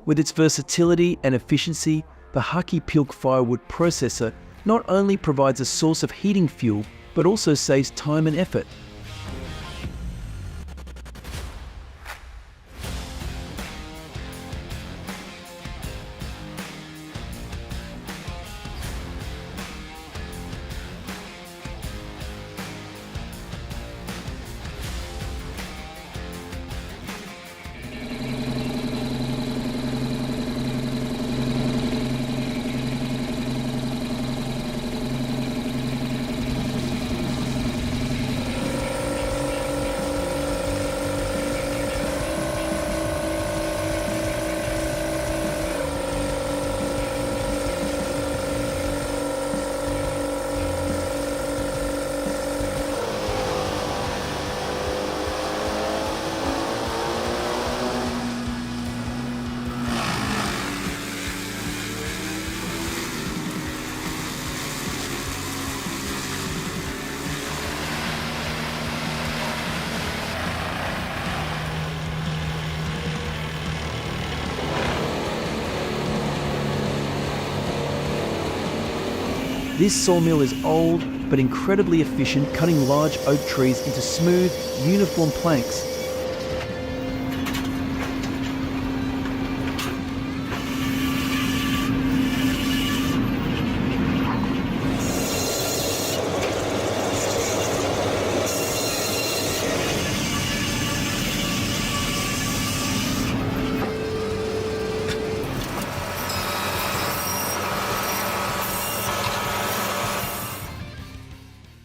With its versatility and efficiency, the Hucky Pilk firewood processor not only provides a source of heating fuel, but also saves time and effort. This sawmill is old, but incredibly efficient, cutting large oak trees into smooth, uniform planks.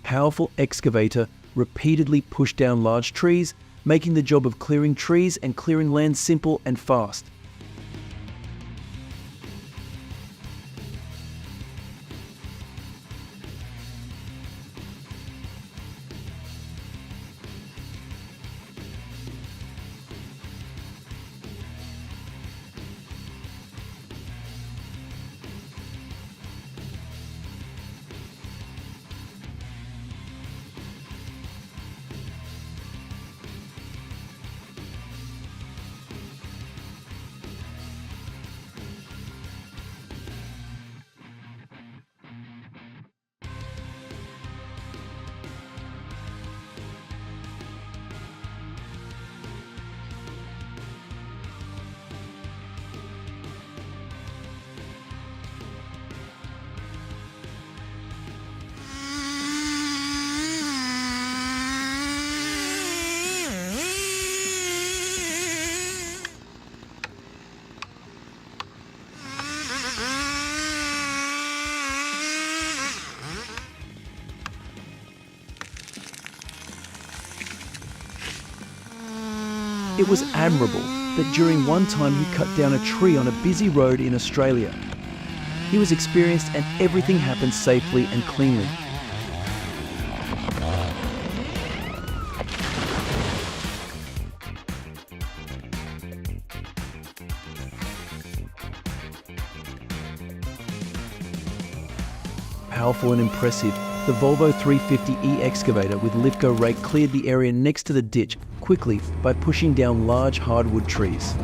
Powerful excavator repeatedly pushed down large trees, making the job of clearing trees and clearing land simple and fast. It was admirable that during one time he cut down a tree on a busy road in Australia. He was experienced and everything happened safely and cleanly. Powerful and impressive, the Volvo 350e excavator with lift-go rake cleared the area next to the ditch quickly by pushing down large hardwood trees.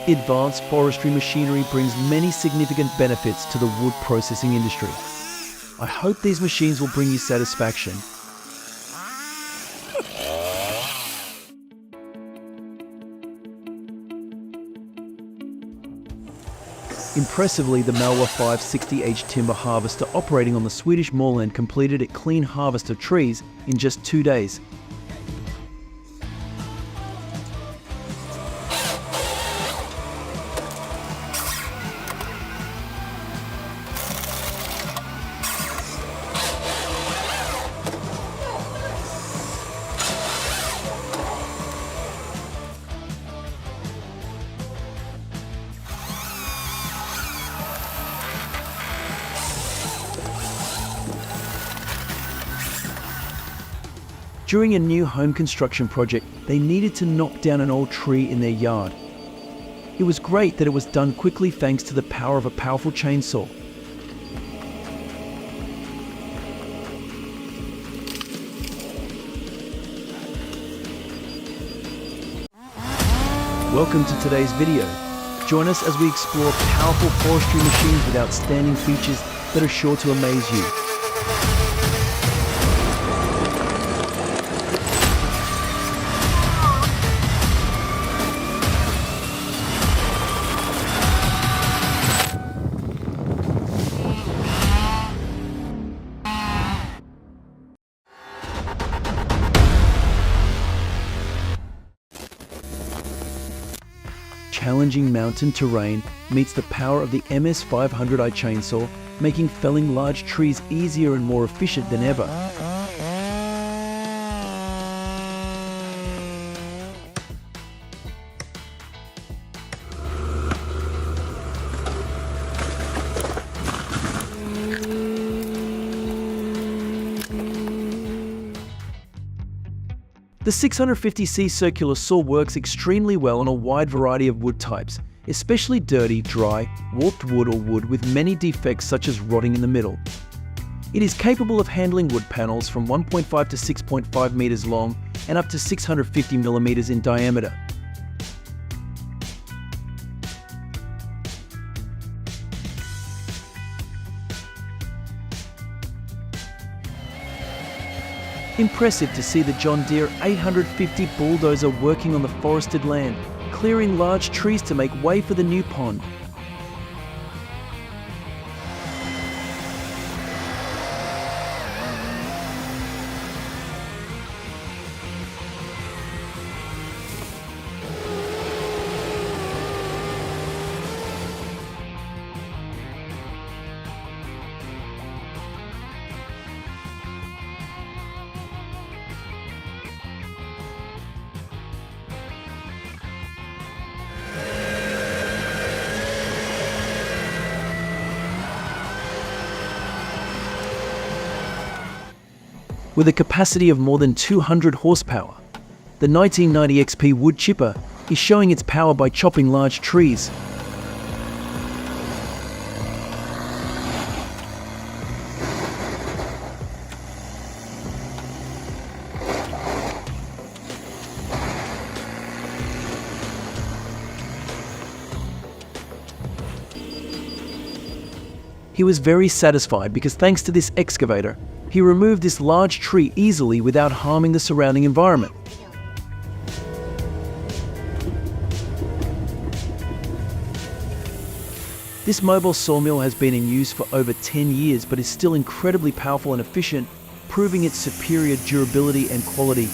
Advanced forestry machinery brings many significant benefits to the wood processing industry. I hope these machines will bring you satisfaction. Impressively, the Malwa 560H timber harvester operating on the Swedish moorland completed a clean harvest of trees in just 2 days. During a new home construction project, they needed to knock down an old tree in their yard. It was great that it was done quickly thanks to the power of a powerful chainsaw. Welcome to today's video. Join us as we explore powerful forestry machines with outstanding features that are sure to amaze you. Challenging mountain terrain meets the power of the MS500i chainsaw, making felling large trees easier and more efficient than ever. The 650C circular saw works extremely well on a wide variety of wood types, especially dirty, dry, warped wood or wood with many defects such as rotting in the middle. It is capable of handling wood panels from 1.5 to 6.5 meters long and up to 650 millimeters in diameter. Impressive to see the John Deere 850 bulldozer working on the forested land, clearing large trees to make way for the new pond. With a capacity of more than 200 horsepower, the 1990 XP wood chipper is showing its power by chopping large trees. He was very satisfied because thanks to this excavator, he removed this large tree easily without harming the surrounding environment. This mobile sawmill has been in use for over 10 years but is still incredibly powerful and efficient, proving its superior durability and quality.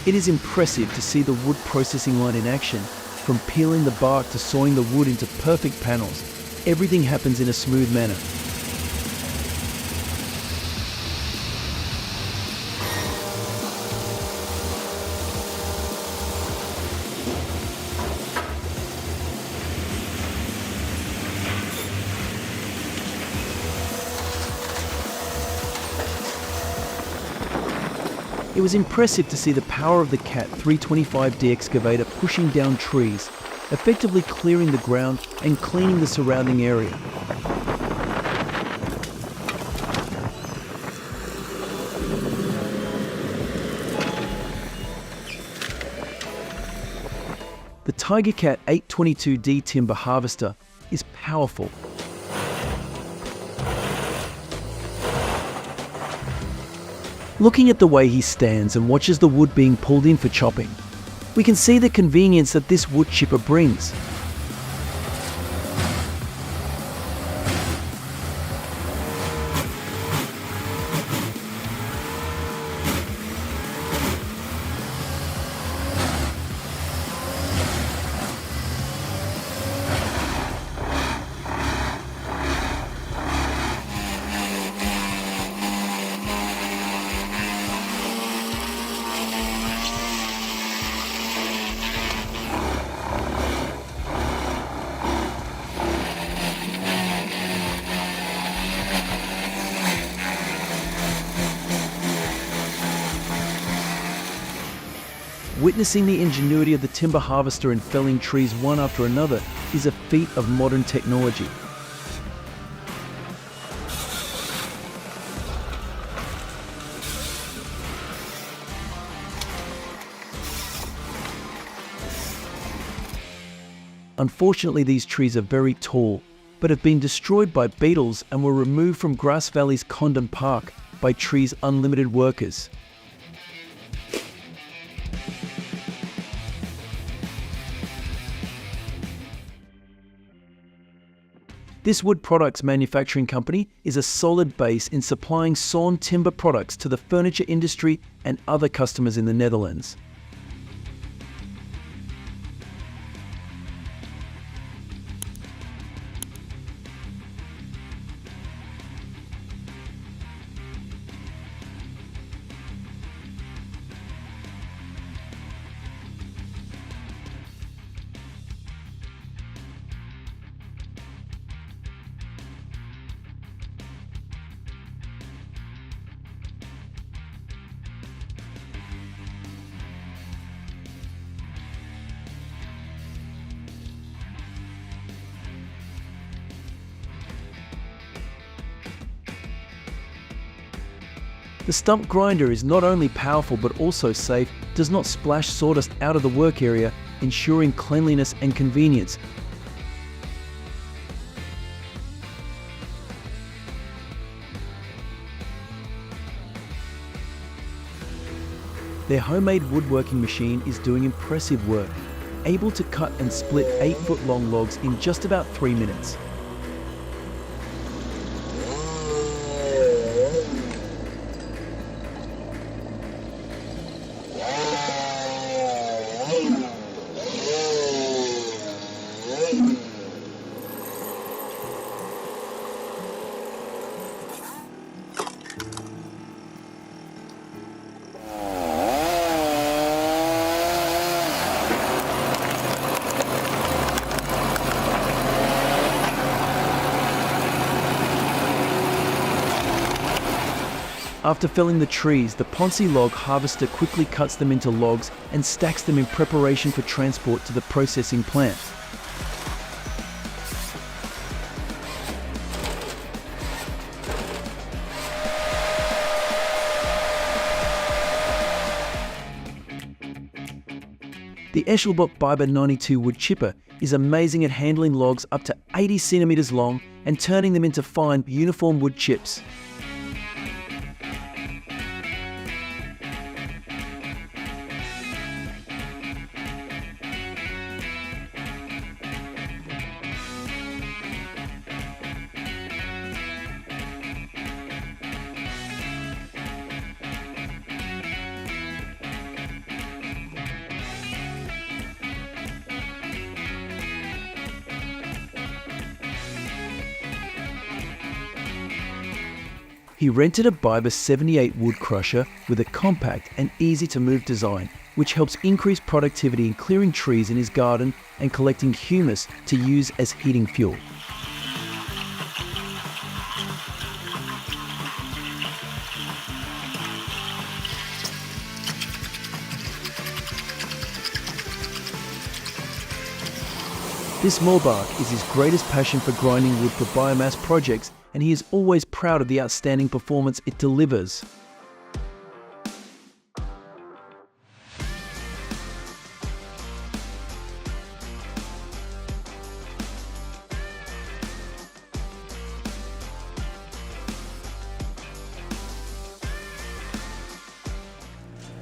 It is impressive to see the wood processing line in action. From peeling the bark to sawing the wood into perfect panels, everything happens in a smooth manner. It was impressive to see the power of the CAT 325D excavator pushing down trees, effectively clearing the ground and cleaning the surrounding area. The TigerCat 822D timber harvester is powerful. Looking at the way he stands and watches the wood being pulled in for chopping, we can see the convenience that this wood chipper brings. Witnessing the ingenuity of the timber harvester in felling trees one after another is a feat of modern technology. Unfortunately, these trees are very tall, but have been destroyed by beetles and were removed from Grass Valley's Condon Park by Trees Unlimited workers. This wood products manufacturing company is a solid base in supplying sawn timber products to the furniture industry and other customers in the Netherlands. The stump grinder is not only powerful but also safe, does not splash sawdust out of the work area, ensuring cleanliness and convenience. Their homemade woodworking machine is doing impressive work, able to cut and split 8-foot long logs in just about 3 minutes. After felling the trees, the Ponzi log harvester quickly cuts them into logs and stacks them in preparation for transport to the processing plant. The Eschelbach Biber 92 wood chipper is amazing at handling logs up to 80 centimeters long and turning them into fine, uniform wood chips. He rented a Biber 78 wood crusher with a compact and easy to move design, which helps increase productivity in clearing trees in his garden and collecting humus to use as heating fuel. This Moorbark is his greatest passion for grinding wood for biomass projects, and he is always proud of the outstanding performance it delivers.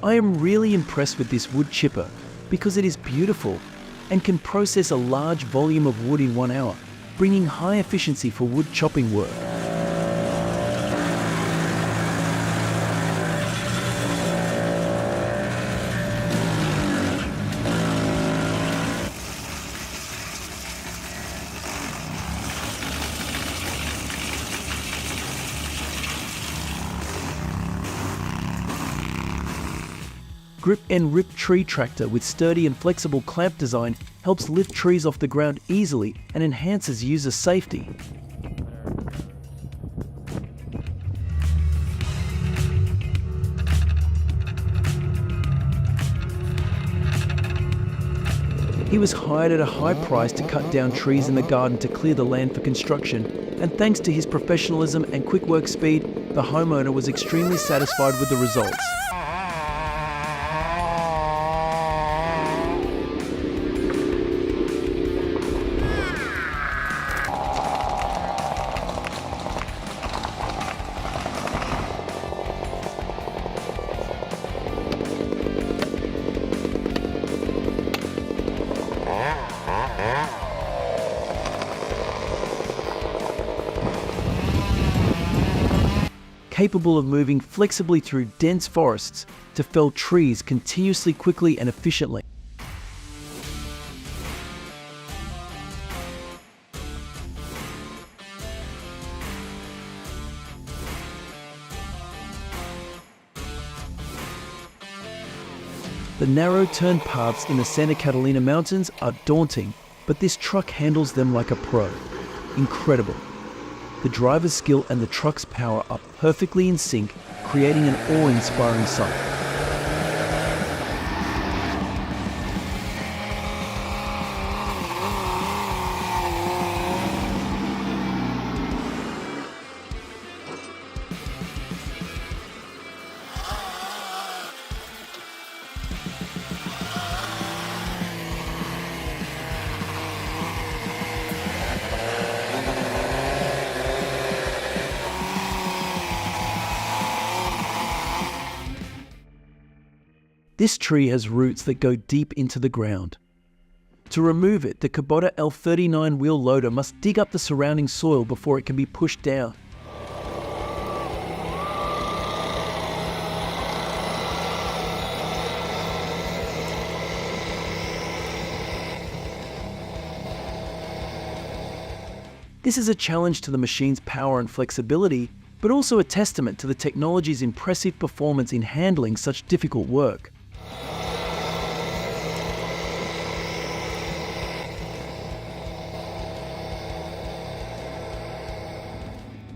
I am really impressed with this wood chipper because it is beautiful and can process a large volume of wood in 1 hour, bringing high efficiency for wood chopping work. Grip and Rip tree tractor with sturdy and flexible clamp design helps lift trees off the ground easily and enhances user safety. He was hired at a high price to cut down trees in the garden to clear the land for construction, and thanks to his professionalism and quick work speed, the homeowner was extremely satisfied with the results. Capable of moving flexibly through dense forests to fell trees continuously, quickly and efficiently. The narrow turn paths in the Santa Catalina Mountains are daunting, but this truck handles them like a pro. Incredible. The driver's skill and the truck's power are perfectly in sync, creating an awe-inspiring sight. This tree has roots that go deep into the ground. To remove it, the Kubota L39 wheel loader must dig up the surrounding soil before it can be pushed down. This is a challenge to the machine's power and flexibility, but also a testament to the technology's impressive performance in handling such difficult work.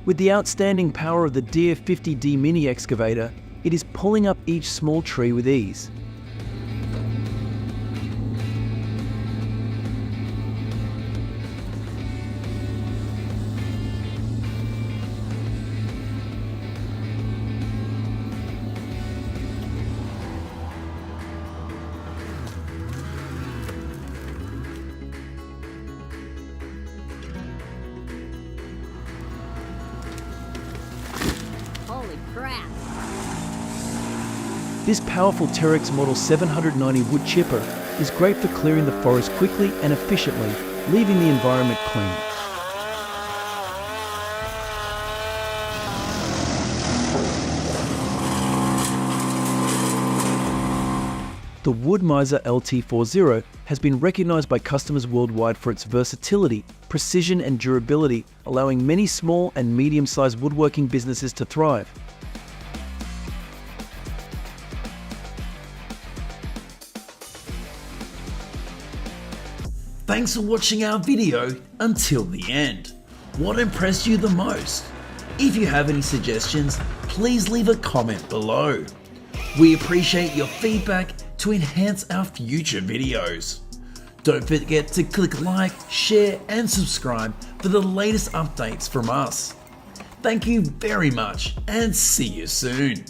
With the outstanding power of the Deere 50D mini excavator, it is pulling up each small tree with ease. Holy crap! This powerful Terex Model 790 wood chipper is great for clearing the forest quickly and efficiently, leaving the environment clean. The Wood-Mizer LT40 has been recognized by customers worldwide for its versatility, precision and durability, allowing many small and medium-sized woodworking businesses to thrive. Thanks for watching our video until the end. What impressed you the most? If you have any suggestions, please leave a comment below. We appreciate your feedback to enhance our future videos. Don't forget to click like, share and subscribe for the latest updates from us. Thank you very much and see you soon.